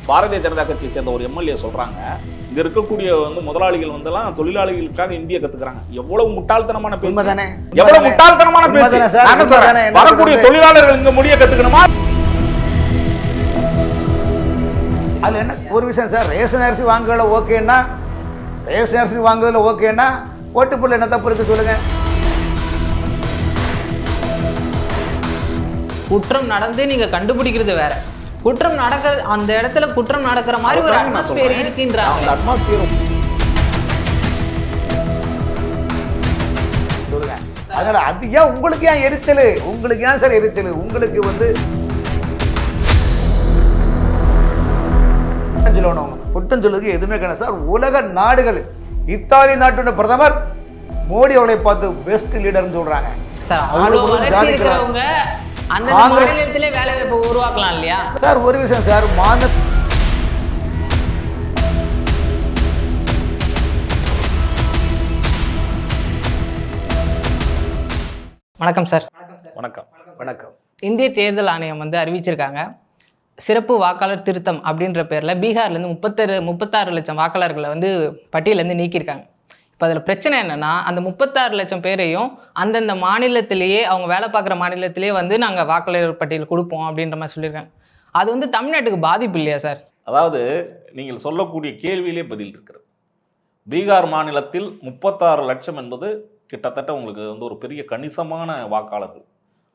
பாரதிய ஜனதா கட்சியை சேர்ந்த ஒரு எம்எல்ஏ சொல்றாங்க, இங்க இருக்கக்கூடிய முதலாளிகள் எல்லாம் தொழிலாளிகளுக்காக இந்திய கத்துக்கிறாங்க. எவ்வளவு முட்டாள்தனமான பேச்சு, எவ்வளவு முட்டாள்தனமான பேச்சு. வரக்கூடிய தொழிலாளர்கள் இங்க மொழியை கத்துக்கணுமா? அதுல என்ன ஒரு விஷயம் சார், ரேஷன் அரிசி வாங்கல ஓகேன்னா, ரேஷன் அரிசி வாங்குறதுல ஓகேன்னா ஓட்டுப்புள்ள என்ன தப்பு இருக்கு சொல்லுங்க? குற்றம் நடந்து நீங்க கண்டுபிடிக்கிறது வேற, குற்றம் நடக்கிறது அந்த இடத்துல குற்றம் நடக்கிற மாதிரி ஒரு அட்மாஸ்பியர் இருக்குன்றாங்க. அந்த அட்மாஸ்பியர் சொல்லுங்க. அதனால அது ஏன் உங்களுக்கு ஏன் எரிச்சல்? உங்களுக்கு ஏன் சார் எரிச்சல்? உங்களுக்கு குற்றம் சொல்லுறதுக்கு எதுவுமே கிடையாது சார். உலக நாடுகள், இத்தாலி நாட்டோட பிரதமர் மோடி அவளை பார்த்து பெஸ்ட் லீடர்னு சொல்றாங்க. அந்த மாநிலத்திலே வேலை வாய்ப்பு உருவாக்கலாம் இல்லையா சார்? ஒரு விஷயம் சார், வணக்கம் சார். வணக்கம். வணக்கம். இந்திய தேர்தல் ஆணையம் அறிவிச்சிருக்காங்க, சிறப்பு வாக்காளர் திருத்தம் அப்படின்ற பேரில் பீகார்லேருந்து 36 லட்சம் வாக்காளர்களை பட்டியலேருந்து நீக்கியிருக்காங்க. இப்போ அதில் பிரச்சனை என்னென்னா, அந்த 36 லட்சம் பேரையும் அந்தந்த மாநிலத்திலேயே, அவங்க வேலை பார்க்குற மாநிலத்திலேயே நாங்கள் வாக்காளர் பட்டியல் கொடுப்போம் அப்படின்ற மாதிரி சொல்லியிருக்காங்க. அது தமிழ்நாட்டுக்கு பாதிப்பு இல்லையா சார்? அதாவது நீங்கள் சொல்லக்கூடிய கேள்வியிலே பதில் இருக்கிறது. பீகார் மாநிலத்தில் 36 லட்சம் என்பது கிட்டத்தட்ட உங்களுக்கு ஒரு பெரிய கணிசமான வாக்காளர்கள்.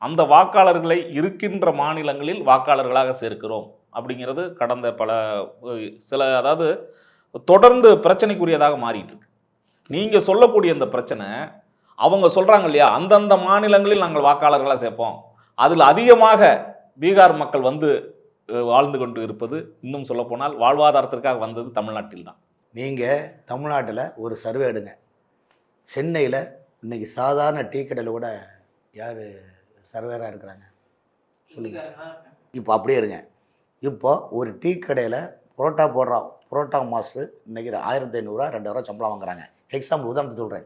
அந்த வாக்காளர்களை இருக்கின்ற மாநிலங்களில் வாக்காளர்களாக சேர்க்கிறோம் அப்படிங்கிறது கடந்த அதாவது தொடர்ந்து பிரச்சனைக்குரியதாக மாறிட்டு இருக்கு. நீங்க சொல்லக்கூடிய இந்த பிரச்சனை, அவங்க சொல்றாங்க இல்லையா, அந்தந்த மாநிலங்களில் நாங்கள் வாக்காளர்களாக சேர்ப்போம், அதில் அதிகமாக பீகார் மக்கள் வாழ்ந்து கொண்டு இருப்பது, இன்னும் சொல்ல போனால் வாழ்வாதாரத்திற்காக வந்தது தமிழ்நாட்டில் தான். நீங்க தமிழ்நாட்டில் ஒரு சர்வே எடுங்க. சென்னையில் இன்னைக்கு சாதாரண டீ கடையில் கூட யார் சர்வேராக இருக்கிறாங்க சொல்லுங்க. இப்போ அப்படியே இருங்க. இப்போ ஒரு டீ கடையில் புரோட்டா போடுறோம், புரோட்டா மாஸ்டர் இன்றைக்கி 1500 2000 சம்பளம் வாங்குறாங்க. எக்ஸாம்பிள் உதாரணத்துக்கு சொல்கிறேன்.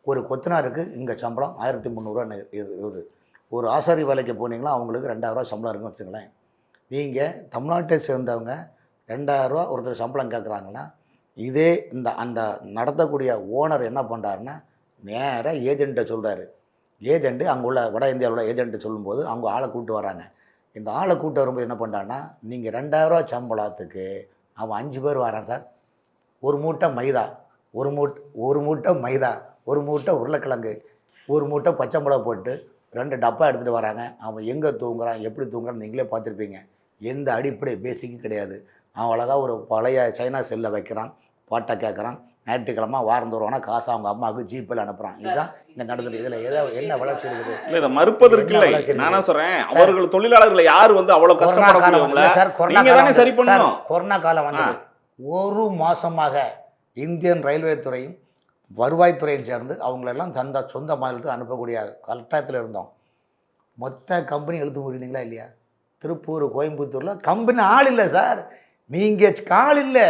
ஒரு கொத்தனாருக்கு இங்கே சம்பளம் 1300 இருக்குது. ஒரு ஆசாரி வேலைக்கு போனீங்களா அவங்களுக்கு 2000 சம்பளம் இருக்குன்னு வச்சுங்களேன். நீங்கள் தமிழ்நாட்டை சேர்ந்தவங்க 2000 ஒருத்தர் சம்பளம் கேட்குறாங்கன்னா, இதே அந்த நடத்தக்கூடிய ஓனர் என்ன பண்ணுறாருன்னா, நேராக ஏஜெண்ட்டை சொல்கிறாரு. ஏஜெண்ட்டு அங்கே உள்ள வட இந்தியாவில் உள்ள ஏஜெண்ட்டு சொல்லும்போது அவங்க ஆளை கூப்பிட்டு வராங்க. இந்த ஆளை கூப்பிட்டு வரும்போது என்ன பண்ணுறான்னா, நீங்கள் 2000 சம்பளத்துக்கு அவன் 5 பேர் வரான் சார். ஒரு மூட்டை மைதா, ஒரு மூட்டை மைதா, ஒரு மூட்டை உருளைக்கிழங்கு, ஒரு மூட்டை பச்சை மிளகா போட்டு 2 டப்பா எடுத்துகிட்டு வராங்க. அவன் எங்கே தூங்குறான், எப்படி தூங்குறான்னு நீங்களே பார்த்துருப்பீங்க. எந்த அடிப்படை பேசிக்கும் கிடையாது. அவன் அழகாக ஒரு பழைய சைனா செல்லை வைக்கிறான், பாட்டை கேட்குறான், ஞாயிற்றுக்கிழமை வாரம் தருவானா காசு அவங்க அம்மாவுக்கு ஜிபேல அனுப்புறான். இதுதான் இங்கே நடந்துட்டு. இதில் ஏதாவது என்ன வளர்ச்சி இருக்குது? இல்லை, இதை மறுப்பதற்கு இல்லை. நான் சொல்கிறேன், அவர்கள் தொழிலாளர்களை யார் அவ்வளோ கஷ்டப்படக்கூடியவங்கள நீங்கள் தானே சரி பண்ணணும். கொரோனா காலம் ஒரு மாதமாக இந்தியன் ரயில்வே துறையும் வருவாய்த்துறையும் சேர்ந்து அவங்களெல்லாம் சொந்த மாநிலத்துக்கு அனுப்பக்கூடிய கட்டாயத்தில் இருந்தோம். மொத்த கம்பெனி எழுத்து முடினீங்களா இல்லையா? திருப்பூர், கோயம்புத்தூரில் கம்பெனி ஆள் இல்லை சார். நீங்கள் கால் இல்லை.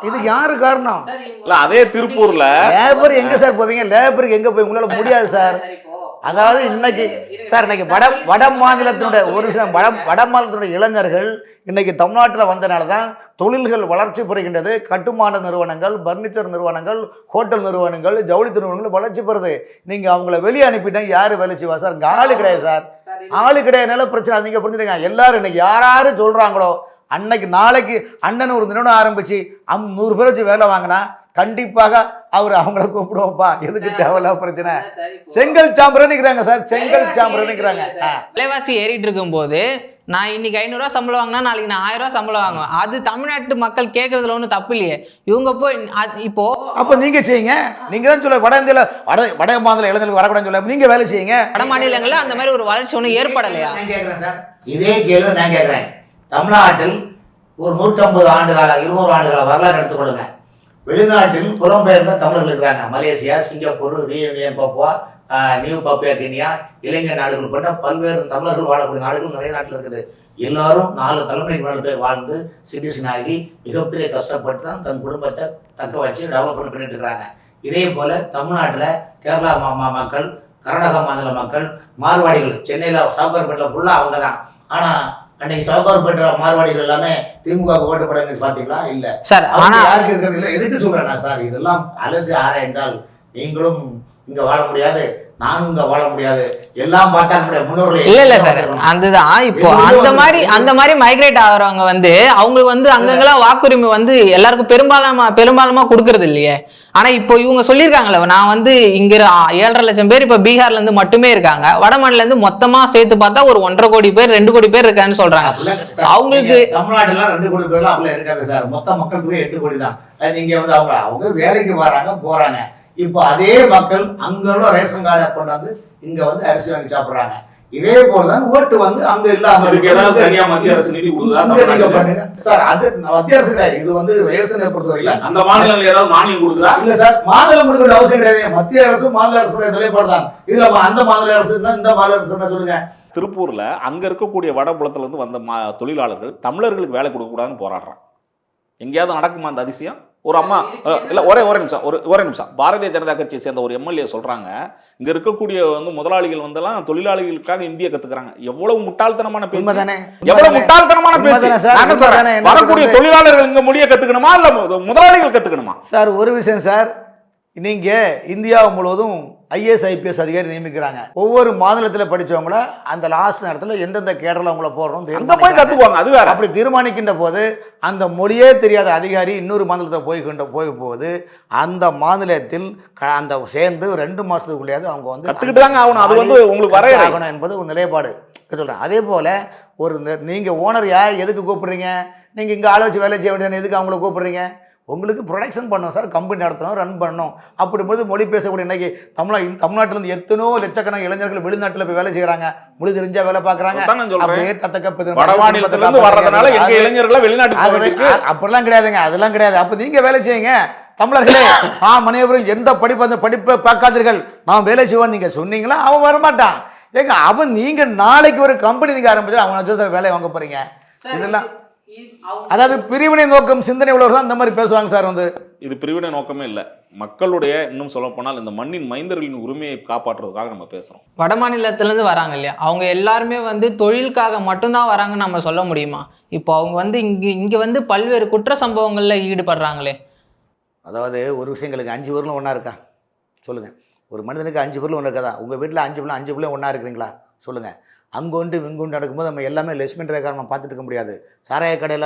இதுக்கு யாரு காரணம்? அதே திருப்பூர்ல லேபர் எங்க சார் போவீங்க? லேபருக்கு எங்க போய் உங்களால முடியாது சார். அதாவது இன்னைக்கு வட மாநிலத்தினுடைய ஒரு விஷயம், வட மாநிலத்தினுடைய இளைஞர்கள் இன்னைக்கு தமிழ்நாட்டில் வந்தனால தான் தொழில்கள் வளர்ச்சி பெறுகின்றது. கட்டுமான நிறுவனங்கள், பர்னிச்சர் நிறுவனங்கள், ஹோட்டல் நிறுவனங்கள், ஜவுளி நிறுவனங்கள் வளர்ச்சி பெறுது. நீங்க அவங்கள வெளியே அனுப்பிட்டேன், யாரு வேலை செய்வா சார்? இங்க ஆளு கிடையாது சார். ஆளு கிடையாதுனால பிரச்சனை. நீங்க புரிஞ்சுடுங்க. எல்லாரும் இன்னைக்கு யாராரு சொல்றாங்களோ அன்னைக்கு நாளைக்கு அண்ணன் ஒரு நிறுவனம் ஆரம்பிச்சு 100 பேர் வச்சு வேலை வாங்கினா கண்டிப்பாக அவங்கள கூப்பிடுவோம்ப்பா. எதுக்கு தேவையில்ல பிரச்சனை? செங்கல் சாம்பர் நிற்கிறாங்க சார், செங்கல் சாம்பர் நிற்கிறாங்க. விலைவாசி ஏறிட்டு இருக்கும் போது நான் இன்னைக்கு 500 சம்பளம் வாங்கினா நாளைக்கு நான் 1000 சம்பளம் வாங்குவேன். அது தமிழ்நாட்டு மக்கள் கேட்கறதுல ஒன்றும் தப்பு இல்லையே. இவங்க போய் இப்போ அப்போ நீங்க செய்யுங்க. நீங்க தான் சொல்ல வட இந்தியாவில் வட மாநில இளைஞர்களுக்கு வரக்கூடாதுன்னு சொல்ல நீங்க வேலை செய்யுங்க. வட மாநிலங்களில் அந்த மாதிரி ஒரு வளர்ச்சி ஒன்றும் ஏற்படலையா? நான் கேட்குறேன் சார், இதே கேள்வி நான் கேட்குறேன். தமிழ்நாட்டில் ஒரு 150 ஆண்டுகால 200 ஆண்டுகால வரலாறு எடுத்துக்கொள்ளுங்க. வெளிநாட்டில் புலம்பெயர்ந்த தமிழர்கள் இருக்கிறாங்க. Malaysia, Singapore, union Papua, New Papua Guinea, Ilangai நாடுகள் கொண்ட பல்வேறு தமிழர்கள் வாழக்கூடிய நாடுகள் நிறைய நாட்டில் இருக்குது. எல்லாரும் 4 தலைமுறைக்கு மேலே போய் வாழ்ந்து சிட்டிசன் ஆகி மிகப்பெரிய கஷ்டப்பட்டு தான் தன் குடும்பத்தை தக்க வச்சு டெவலப்மெண்ட் பண்ணிட்டு இருக்கிறாங்க. இதே போல தமிழ்நாட்டில் கேரளா மக்கள், கர்நாடகா மாநில மக்கள், மார்வாடிகள், சென்னையில் சாவுகார்பேட்டில் ஃபுல்லாக அவங்க தான். ஆனால் அன்னைக்கு சவுகார் பெற்ற மார்வாடிகள் எல்லாமே திமுக ஓட்டு போடுங்க பாத்தீங்களா? இல்ல சார். ஆனா யாருக்கு இருக்கிறது இல்லை. எதுக்கு சொல்றேன்னா சார், இதெல்லாம் அலசி ஆராய்ந்தால் நீங்களும் இங்க வாழ முடியாது, நானும் இங்க வாழ முடியாது, எல்லாம் பார்த்தா நம்முடைய முன்னோர்கள் இல்ல சார், அதுதான் இப்போ அந்த மாதிரி மைக்ரேட் ஆகுறவங்க வந்து அவங்களுக்கு வந்து அங்கங்கெல்லாம் வாக்குரிமை வந்து எல்லாருக்கும் பெரும்பாலுமா கொடுக்கறது இல்லையே. ஆனா இப்போ இவங்க சொல்லியிருக்காங்களே, நான் வந்து இங்க 7.5 லட்சம் பேர் இப்ப பீகார்ல இருந்து மட்டுமே இருக்காங்க, வடமாநில இருந்து மொத்தமா சேர்த்து பார்த்தா ஒரு 1.5 கோடி பேர் 2 கோடி பேர் இருக்கான்னு சொல்றாங்க. அவங்களுக்கு தமிழ்நாட்டுல 2 கோடி பேர்லாம் அப்படிலாம் இருக்காது சார். மொத்த மக்களுக்கு 8 கோடி தான். நீங்க வந்து அவங்க வேலைக்கு வராங்க போறாங்க. இப்போ அதே மக்கள் அங்குள்ள ரேஷன் கார்டை கொண்டாந்து இங்க வந்து அரிசி வாங்கி சாப்பிடுறாங்க. இதே போலதான் ஓட்டு வந்து அங்க இல்லாம மத்திய அரசு நிதி பண்ணுங்க சார். அது மத்திய அரசு கிடையாது, இது வந்து ரேஷனை பொறுத்தவரையில அந்த மாநிலங்கள் ஏதாவது மானியம் கொடுக்குறா? இல்ல சார், மாநிலம் கொடுக்க அவசியம் கிடையாது. மத்திய அரசு மாநில அரசுடைய நிலைப்பாடு தான். இதுல அந்த மாநில அரசு இந்த மாநில அரசு சொல்லுங்க. திருப்பூர்ல அங்க இருக்கக்கூடிய வடபுலத்துல இருந்து வந்த தொழிலாளர்கள் தமிழர்களுக்கு வேலை கொடுக்க கூடாதுன்னு போராடுறாங்க. எங்கேயாவது நடக்குமா அந்த அதிசயம்? ஒரு அம்மா இல்ல ஒரே நிமிஷம் பாரதிய ஜனதா கட்சியை சேர்ந்த ஒரு எம்எல்ஏ சொல்றாங்க, இங்க இருக்கக்கூடிய வந்து முதலாளிகள் வந்தெல்லாம் தொழிலாளிகளுக்காக இந்திய கத்துக்கிறாங்க. எவ்வளவு முட்டாள்தனமான பேச்சு, எவ்வளவு முட்டாள்தனமான பேச்சு. வரக்கூடிய தொழிலாளர்கள் இங்க மொழியை கத்துக்கணுமா இல்ல முதலாளிகள் கத்துக்கணுமா? சார் ஒரு விஷயம் சார், நீங்க இந்தியா முழுவதும் IAS IPS அதிகாரி நியமிக்கிறாங்க. ஒவ்வொரு மாநிலத்தில் படிச்சவங்கள அந்த லாஸ்ட் நேரத்தில் எந்தெந்த கேடரில் அவங்கள போடுறோம் போய் கத்துக்குவாங்க. அது வேற. அப்படி தீர்மானிக்கின்ற போது அந்த மொழியே தெரியாத அதிகாரி இன்னொரு மாநிலத்தில் போகும்போது அந்த மாநிலத்தில் அந்த சேர்ந்து 2 மாசத்துக்குள்ளேயாவது அவங்க வந்து கத்துக்கிட்டாங்க ஆகணும். அது வந்து உங்களுக்கு வரைய ஆகணும் என்பது ஒரு நிலைப்பாடு சொல்றேன். அதே போல ஒரு நீங்க ஓனர் எதுக்கு கூப்பிடுறீங்க? நீங்க இங்க ஆள வச்சு வேலை செய்ய வேண்டிய எதுக்கு அவங்கள கூப்பிடுறீங்க? உங்களுக்கு ப்ரொடக்ஷன் பண்ணணும் சார், கம்பெனி நடத்தணும், ரன் பண்ணணும். அப்படிம்போது மொழி பேசக்கூடிய இன்னைக்கு தமிழ்நாட்டிலேருந்து எத்தனோ லட்சக்கணக்கான இளைஞர்கள் வெளிநாட்டில் போய் வேலை செய்கிறாங்க, மொழி தெரிஞ்சா வேலை பார்க்குறாங்க. அப்படிலாம் கிடையாதுங்க, அதெல்லாம் கிடையாது. அப்போ நீங்கள் வேலை செய்யுங்க தமிழர்களே. மனைவரும் எந்த அந்த படிப்பை பார்க்காதீர்கள், நான் வேலை செய்வேன் நீங்கள் சொன்னீங்களா அவன் வரமாட்டான். ஏங்க அவன் நீங்கள் நாளைக்கு ஒரு கம்பெனி நீங்கள் ஆரம்பிச்சா அவனை வேலையை வாங்க போகிறீங்க. இதெல்லாம் அதாவது பிரிவினை நோக்கம் சிந்தனை உள்ளவர் தான் இந்த மாதிரி பேசுவாங்க சார். வந்து இது பிரிவினை நோக்கமே இல்லை, மக்களுடைய இன்னும் சொல்ல போனால் இந்த மண்ணின் மைந்தர்களின் உரிமையை காப்பாற்றுறதுக்காக நம்ம பேசுறோம். வட மாநிலத்திலேருந்து வராங்க இல்லையா, அவங்க எல்லாருமே வந்து தொழிலுக்காக மட்டும்தான் வராங்கன்னு நம்ம சொல்ல முடியுமா? இப்போ அவங்க வந்து இங்கே வந்து பல்வேறு குற்ற சம்பவங்களில் ஈடுபடுறாங்களே. அதாவது ஒரு விஷயங்களுக்கு 5 பேர்லும் ஒன்றா இருக்கா சொல்லுங்க? ஒரு மனிதனுக்கு 5 பேர்லும் ஒன்றா இருக்காதா? உங்கள் வீட்டில் 5 பேர்லும் ஒன்றா இருக்கிறீங்களா சொல்லுங்க? அங்கொண்டு இங்கொண்டு நடக்கும்போது நம்ம எல்லாமே லட்சுமி ரேகா நம்ம பார்த்துட்டு இருக்க முடியாது. சாராய கடையில்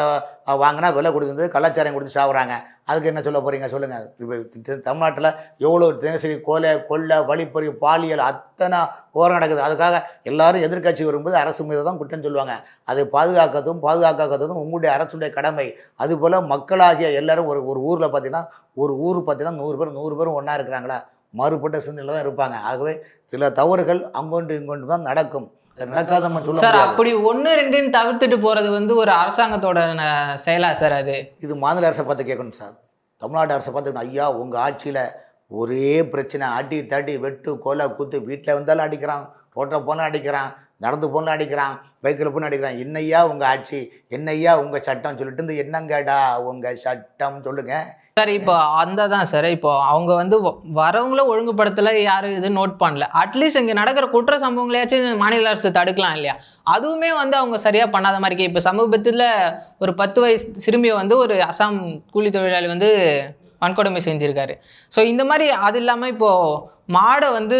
வாங்கினா விலை கொடுத்து கலாச்சாரம் கொடுத்து சாப்பிட்றாங்க, அதுக்கு என்ன சொல்ல போகிறீங்க சொல்லுங்கள்? இப்போ தமிழ்நாட்டில் எவ்வளோ தினசரி கொள்ளை வழிப்பறி பாலியல் அத்தனை போராட்டம் நடக்குது. அதுக்காக எல்லாரும் எதிர்கட்சி வரும்போது அரசு மீது தான் குற்றம் சொல்லுவாங்க. அதை பாதுகாக்கிறதும் உங்களுடைய அரசுடைய கடமை. அதுபோல் மக்களாகிய எல்லாரும் ஒரு ஊரில் பார்த்தீங்கன்னா 100 பேரும் ஒன்றா இருக்கிறாங்களா? மாறுபட்ட சிந்தனையில் தான் இருப்பாங்க. ஆகவே சில தவறுகள் அங்கொண்டு இங்கொண்டு தான் நடக்கும். சார் அப்படி 1-2 தவிர்த்துட்டு போறது வந்து ஒரு அரசாங்கத்தோட செயலா சார்? அது இது மாநில அரசை பார்த்து கேட்கணும் சார். தமிழ்நாடு அரசை பார்த்து ஐயா உங்கள் ஆட்சியில் ஒரே பிரச்சனை, அடி தடி வெட்டு கொலை குத்து, வீட்டில் வந்தாலும் அடிக்கிறான், ரோட்டில் போனாலும் அடிக்கிறான், நடந்து போனாலும் அடிக்கிறான், பைக்கில் போனாலும் அடிக்கிறான். என்னையா உங்கள் ஆட்சி, என்னையா உங்கள் சட்டம் சொல்லிட்டு இருந்து என்னங்கடா உங்கள் சட்டம் சொல்லுங்க சார். இப்போ அந்த தான் சார், இப்போ அவங்க வந்து வரவங்கள ஒழுங்குபடுத்தலை, யாரும் இது நோட் பண்ணல. அட்லீஸ்ட் இங்கே நடக்கிற குற்ற சம்பவங்களையாச்சும் மாநில அரசு தடுக்கலாம் இல்லையா? அதுவுமே வந்து அவங்க சரியாக பண்ணாத மாதிரி. இப்போ சமீபத்தில் ஒரு 10 வயசு சிறுமியை வந்து ஒரு அசாம் கூலி தொழிலாளி வந்து வன்கொடுமை செஞ்சுருக்காரு. ஸோ இந்த மாதிரி அது இல்லாமல் இப்போது மாடை வந்து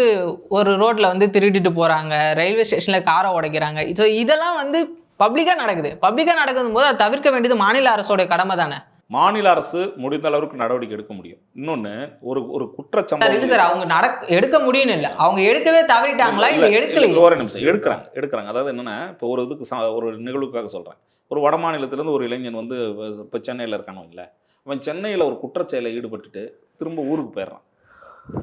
ஒரு ரோட்டில் வந்து திருடிட்டு போகிறாங்க, ரயில்வே ஸ்டேஷனில் காரை உடைக்கிறாங்க. ஸோ இதெல்லாம் வந்து பப்ளிக்காக நடக்குதும் போது அதை தவிர்க்க வேண்டியது மாநில அரசோட கடமை தானே? மாநில அரசு முடிந்த அளவுக்கு நடவடிக்கை எடுக்க முடியும். இன்னொன்னு ஒரு குற்றச்சம்பவம் சார் அவங்க எடுக்க முடியும்னு இல்லை, அவங்க எடுக்கவே தவறிட்டாங்களா இல்லை எடுக்கல? ஒரு நிமிஷம் எடுக்கிறாங்க. அதாவது என்னன்னா, இப்போ ஒரு ஒரு நிகழ்வுக்காக சொல்றேன். ஒரு வட மாநிலத்திலேருந்து ஒரு இளைஞன் வந்து இப்போ சென்னையில் இருக்கானோ இல்லை, அவன் சென்னையில் ஒரு குற்றச்செயலை ஈடுபட்டுட்டு திரும்ப ஊருக்கு போயிடுறான்,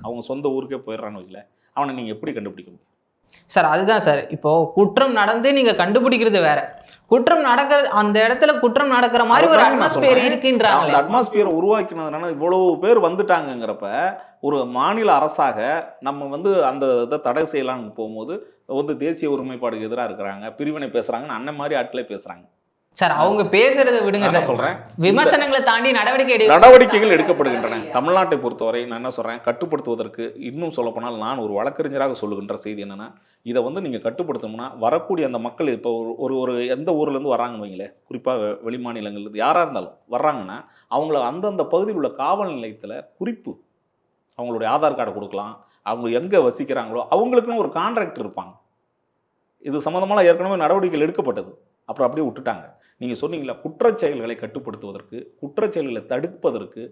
அவங்க சொந்த ஊருக்கே போயிடுறானோ இல்லை, அவனை நீங்கள் எப்படி கண்டுபிடிக்க முடியும் சார்? அதுதான் சார், இப்போ குற்றம் நடந்து நீங்க கண்டுபிடிக்கிறது வேற, குற்றம் நடக்கிற அந்த இடத்துல குற்றம் நடக்கிற மாதிரி ஒரு அட்மாஸ்பியர் இருக்குன்றாங்க. அந்த அட்மாஸ்பியர் உருவாக்கினதுனால இவ்வளவு பேர் வந்துட்டாங்கிறப்ப ஒரு மாநில அரசாக நம்ம வந்து அந்த இதை தடை செய்யலாம்னு போகும்போது வந்து தேசிய ஒருமைப்பாடுக்கு எதிராக இருக்கிறாங்க, பிரிவினை பேசுறாங்கன்னு அண்ணன் மாதிரி ஆட்களே பேசுறாங்க. சார் அவங்க பேசுறதை விடுங்க நான் சார். சொல்றேன், விமர்சனங்களை தாண்டி நடவடிக்கைகள் எடுக்கப்படுகின்றன. தமிழ்நாட்டை பொறுத்தவரை நான் என்ன சொல்றேன், கட்டுப்படுத்துவதற்கு இன்னும் சொல்லப்போனால் நான் ஒரு வழக்கறிஞராக சொல்லுகின்ற செய்தி என்னன்னா, இதை வந்து நீங்க கட்டுப்படுத்தணும்னா வரக்கூடிய அந்த மக்கள் இப்போ ஒரு எந்த ஊர்ல இருந்து வர்றாங்கன்னு வைங்களேன், குறிப்பாக வெளி மாநிலங்கள்ல யாரா இருந்தாலும் வர்றாங்கன்னா அவங்கள அந்தந்த பகுதியில் உள்ள காவல் நிலையத்தில் குறிப்பு, அவங்களுடைய ஆதார் கார்டை கொடுக்கலாம், அவங்க எங்கே வசிக்கிறாங்களோ அவங்களுக்குன்னு ஒரு கான்ட்ராக்ட் இருப்பாங்க. இது சம்மந்தமாக ஏற்கனவே நடவடிக்கைகள் எடுக்கப்பட்டது, அப்புறம் அப்படியே விட்டுட்டாங்க. நீங்கள் சொன்னீங்களா, குற்றச்செயல்களை கட்டுப்படுத்துவதற்கு, குற்றச்செயல்களை தடுப்பதற்கு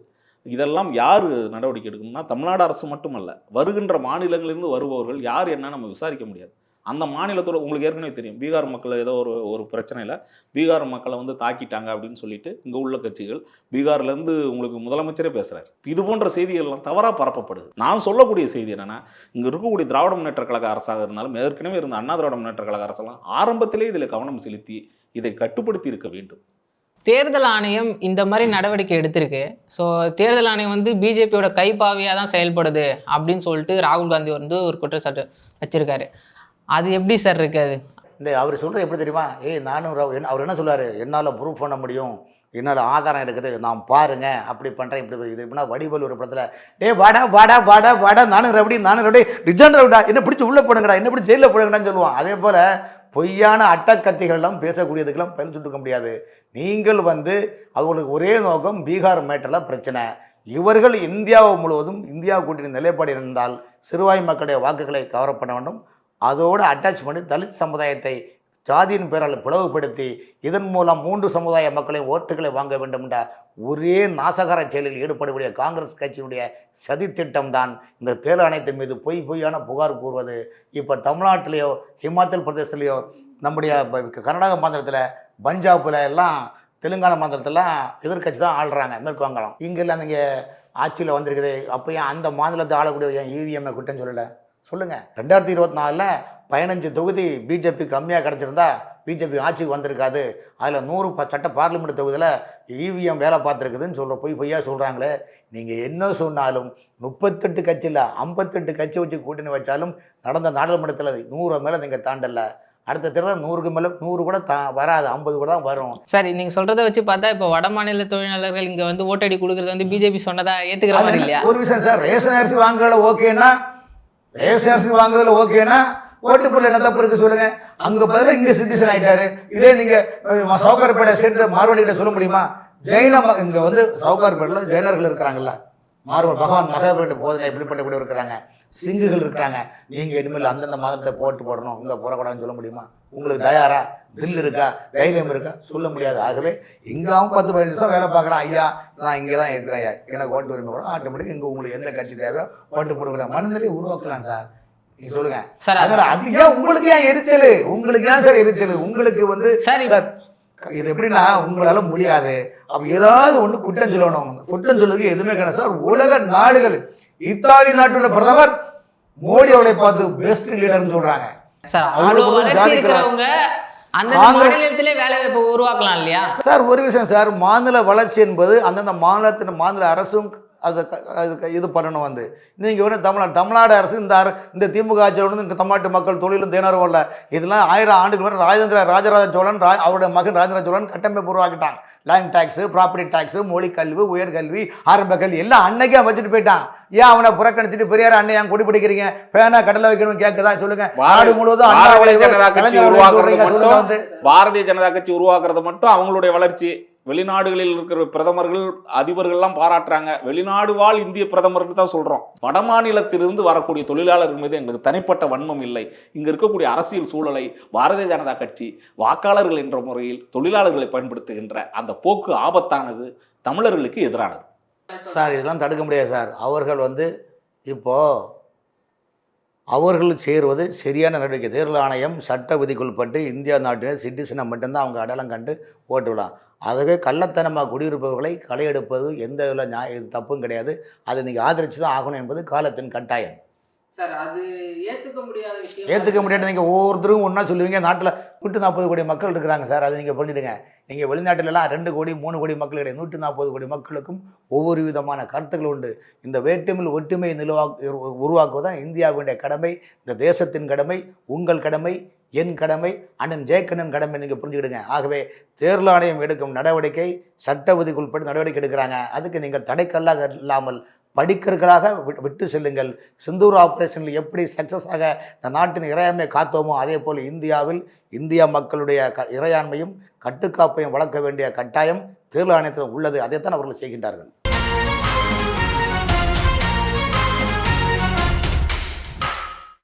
இதெல்லாம் யார் நடவடிக்கை எடுக்கணும்னா தமிழ்நாடு அரசு மட்டுமல்ல, வருகின்ற மாநிலங்களிலிருந்து வருபவர்கள் யார் என்ன நம்ம விசாரிக்க முடியாது. அந்த மாநிலத்தோட உங்களுக்கு ஏற்கனவே தெரியும், பீகார் மக்கள் ஏதோ ஒரு பிரச்சனையில் பீகார் மக்களை வந்து தாக்கிட்டாங்க அப்படின்னு சொல்லிட்டு இங்கே உள்ள கட்சிகள், பீகார்லேருந்து உங்களுக்கு முதலமைச்சரே பேசுகிறார். இது போன்ற செய்திகள்லாம் தவறாக பரப்பப்படுது. நான் சொல்லக்கூடிய செய்தி என்னென்னா, இங்கே இருக்கக்கூடிய திராவிட முன்னேற்ற கழக அரசாக இருந்தாலும் ஏற்கனவே இருந்த அண்ணா திராவிட முன்னேற்ற கழக அரசெல்லாம் ஆரம்பத்திலே இதில் கவனம் செலுத்தி இதை கட்டுப்படுத்தி இருக்க வேண்டும். தேர்தல் ஆணையம் இந்த மாதிரி நடவடிக்கை எடுத்திருக்கு. ஸோ தேர்தல் ஆணையம் வந்து பிஜேபியோட கைப்பாவையாக தான் செயல்படுது அப்படின்னு சொல்லிட்டு ராகுல் காந்தி வந்து ஒரு குற்றச்சாட்டு வச்சிருக்காரு. அது எப்படி சார் இருக்காது? இந்த அவர் சொல்கிறது எப்படி தெரியுமா, நானும் அவர் என்ன சொல்லுவார், என்னால் ப்ரூவ் பண்ண முடியும், என்னால் ஆதாரம் இருக்குது, நான் பாருங்க அப்படி பண்ணுறேன் இப்படி இது எப்படின்னா வடிவேல் ஒரு படத்தில் வாடா நானும் ரவுடி ரிஜன் ரவுடா என்ன பிடிச்சி உள்ளே போடுங்கடா, என்ன பிடிச்சி ஜெயிலில் போடுங்கடான்னு சொல்லுவான். அதே போல் பொய்யான அட்டக்கத்திகள்லாம் பேசக்கூடியதுக்கெல்லாம் பதில் சொல்லிருக்க முடியாது. நீங்கள் வந்து அவங்களுக்கு ஒரே நோக்கம், பீகார் மேட்டரில் பிரச்சனை, இவர்கள் இந்தியாவை முழுவதும் இந்தியா கூட்டணி நிலைப்பாடு இருந்தால் சிறுபான்மை மக்களுடைய வாக்குகளை கவரப்பட வேண்டும், அதோடு அட்டாச் பண்ணி தலித் சமுதாயத்தை ஜாதியின் பேரால் பிளவுபடுத்தி இதன் மூலம் 3 சமுதாய மக்களின் ஓட்டுகளை வாங்க வேண்டும் என்ற ஒரே நாசகார செயலில் ஈடுபடக்கூடிய காங்கிரஸ் கட்சியினுடைய சதித்திட்டம் தான் இந்த தேர்தல் ஆணையத்தின் மீது பொய்யான புகார் கூறுவது. இப்போ தமிழ்நாட்டிலேயோ ஹிமாச்சல் பிரதேசத்துலேயோ நம்முடைய கர்நாடக மாநிலத்தில் பஞ்சாபில் எல்லாம் தெலுங்கானா மாநிலத்திலாம் எதிர்கட்சி தான் ஆள்றாங்க, மேற்கு வங்காளம். இங்கெல்லாம் நீங்கள் ஆட்சியில் வந்திருக்குது, அப்போ ஏன் அந்த மாநிலத்தை ஆளக்கூடிய ஏன் இவிஎம்ஐ குற்றம் சொல்லலை சொல்லுங்கள். 2024 15 தொகுதி பிஜேபி கம்மியாக கிடச்சிருந்தா பிஜேபி ஆட்சிக்கு வந்திருக்காது. அதில் 100 சட்ட பார்லிமெண்ட் தொகுதியில் இவிஎம் வேலை பார்த்துருக்குதுன்னு பொய்யா சொல்கிறாங்களே. நீங்கள் என்ன சொன்னாலும் 38 கட்சியில் 58 கட்சி வச்சு கூட்டணி வச்சாலும் நடந்த நாடாளுமன்றத்தில் 100 மேலே நீங்கள் தாண்டல. அடுத்த தேர்தல் 100க்கு மேலே 100 கூட வராது, 50 கூட தான் வரும். சரி, நீங்கள் சொல்கிறத வச்சு பார்த்தா இப்போ வட மாநில தொழிலாளர்கள் இங்கே வந்து ஓட்டடி கொடுக்குறது வந்து பிஜேபி சொன்னதா ஏற்றுக்கிற மாதிரி இல்லையா? ஒரு விஷயம் சார், ரேஷன் அரிசி வாங்கல ஓகேன்னா, ரேஷன் அரிசி வாங்குறதுல ஓகேன்னா ஓட்டு போடல என்ன தப்பு இருக்கு சொல்லுங்க. அங்கே பதிலாக இங்கே சிட்டிசன் ஆகிட்டாரு. இதே நீங்கள் சவுகார்பேட்டை சேர்த்து மார்வாடிகிட்ட சொல்ல முடியுமா? ஜெயின இங்கே வந்து சவுகார்பேட்டில் ஜெயினர்கள் இருக்கிறாங்கல்ல, மார்வாடி பகவான் மகாபேட்டு போதனை எப்படி பண்ணக்கூடிய இருக்கிறாங்க, சிங்குகள் இருக்கிறாங்க. நீங்கள் இனிமேல் அந்தந்த மாதத்தை போடணும், இங்கே போடக்கூடாதுன்னு சொல்ல முடியுமா? உங்களுக்கு தயாரா தில் இருக்கா, தைரியம் இருக்கா? சொல்ல முடியாது. ஆகவே இங்காவும் 10-15 நிமிஷம் வேலை பார்க்குறான், ஐயா நான் இங்கே தான் இருக்கிறேன், ஐயா எனக்கு ஓட்டு உரிமை கூட ஆட்டோமேட்டிக் இங்கே உங்களுக்கு எந்த கட்சி தேவையோ ஓட்டு போடுக்கலாம், மனநிலையை உருவாக்கலாம் சார். நீங்க சொல்லுங்க சார். அதனால அது ஏன் உங்களுக்கு ஏன் எரிச்சல், உங்களுக்கு ஏன் சார் எரிச்சல்? உங்களுக்கு வந்து சார் இது எப்படின்னா உங்களால முடியாது, அப்ப ஏதாவது ஒண்ணு குற்றம் சொல்லணும். குற்றம் சொல்லுறதுக்கு எதுவுமே கிடையாது சார். உலக நாடுகள், இத்தாலி நாட்டோட பிரதமர் மோடி அவளை பார்த்து பெஸ்ட் லீடர்னு சொல்றாங்க சார். அவ்வளவு வளர்ச்சி இருக்கிறவங்க அந்த மாநிலத்திலே வேலை வாய்ப்பு உருவாக்கலாம் இல்லையா சார்? ஒரு விஷயம் சார், மாநில வளர்ச்சி என்பது அந்தந்த மாநில அரசும் அதுக்கு இது பண்ணணும். வந்து நீங்கள் வந்து தமிழ்நாடு அரசு இந்த திமுக ஆட்சியில் வந்து இந்த தமிழ்நாட்டு மக்கள் தொழிலும் தினரும் இல்லை. இதெல்லாம் 1000 ஆண்டுகள் வரை ராஜராஜ சோழன் அவருடைய மகன் ராஜராஜ சோழன் கட்டமைப்பு உருவாக்கிட்டாங்க. லேண்ட் டேக்ஸு, ப்ராப்பர்ட்டி டேக்ஸு, மொழி கல்வி, உயர்கல்வி, ஆரம்ப கல்வி எல்லாம் அன்னைக்கே வச்சுட்டு போயிட்டான். ஏன் அவனை புறக்கணிச்சுட்டு பெரியார் அண்ணன் ஏன் கொடி பிடிக்கிறீங்க, பேனா கடலை வைக்கணும்னு கேட்குதான் சொல்லுங்க. நாடு முழுவதும் பாரதிய ஜனதா கட்சி உருவாக்குறது மட்டும் அவங்களுடைய வளர்ச்சி. வெளிநாடுகளில் இருக்கிற பிரதமர்கள் அதிபர்கள்லாம் பாராட்டுறாங்க. வெளிநாடு வாழ் இந்திய பிரதமர்னு தான் சொல்றோம். வட மாநிலத்திலிருந்து வரக்கூடிய தொழிலாளர்கள் மீது எங்களுக்கு தனிப்பட்ட வன்மம் இல்லை. இங்க இருக்கக்கூடிய அரசியல் சூழலை பாரதிய ஜனதா கட்சி வாக்காளர்கள் என்ற முறையில் தொழிலாளர்களை பயன்படுத்துகின்ற அந்த போக்கு ஆபத்தானது, தமிழர்களுக்கு எதிரானது சார். இதெல்லாம் தடுக்க முடியாது சார். அவர்கள் வந்து இப்போ அவர்கள் சேருவது சரியான நடவடிக்கை. தேர்தல் ஆணையம் சட்ட விதிக்குள்பட்டு இந்தியா நாட்டினர் சிட்டிசனை மட்டும்தான் அவங்க அடையாளம் கண்டு ஓட்டுவிடலாம். அதுவே கள்ளத்தனமாக குடியிருப்பவர்களை களை எடுப்பது எந்த இது தப்பும் கிடையாது. அதை நீங்கள் ஆதரித்து தான் ஆகணும் என்பது காலத்தின் கட்டாயம் சார். அது ஏற்றுக்க முடியாத விஷயம். ஏற்றுக்க முடியாது. நீங்கள் ஒவ்வொருத்தரும் ஒன்றா சொல்லுவீங்க. நாட்டில் 140 கோடி மக்கள் இருக்கிறாங்க சார். அதை நீங்கள் பண்ணிவிடுங்க. நீங்கள் வெளிநாட்டிலலாம் 2 கோடி 3 கோடி மக்கள் கிடையாது. 140 கோடி மக்களுக்கும் ஒவ்வொரு விதமான கருத்துக்கள் உண்டு. இந்த வேற்றுமையில் ஒற்றுமை உருவாக்குவதுதான் இந்தியாவுடைய கடமை, இந்த தேசத்தின் கடமை, உங்கள் கடமை, என் கடமை, அண்ணன் ஜெயக்கண்ணன் கடமை, நீங்கள் புரிஞ்சுக்கிடுங்க. ஆகவே தேர்தல் ஆணையம் எடுக்கும் நடவடிக்கை சட்ட விதிக்குட்பட்டு நடவடிக்கை எடுக்கிறாங்க. அதுக்கு நீங்கள் தடைக்கல்லாக இல்லாமல் படிக்கர்களாக விட்டு செல்லுங்கள். சிந்தூர் ஆபரேஷனில் எப்படி சக்ஸஸாக இந்த நாட்டின் இறையாண்மை காத்தோமோ அதே போல் இந்தியாவில் இந்தியா மக்களுடைய இறையாண்மையும் கட்டுக்காப்பையும் வளர்க்க வேண்டிய கட்டாயம் தேர்தல் ஆணையத்தில் உள்ளது. அதைத்தான் அவர்கள் செய்கின்றார்கள்.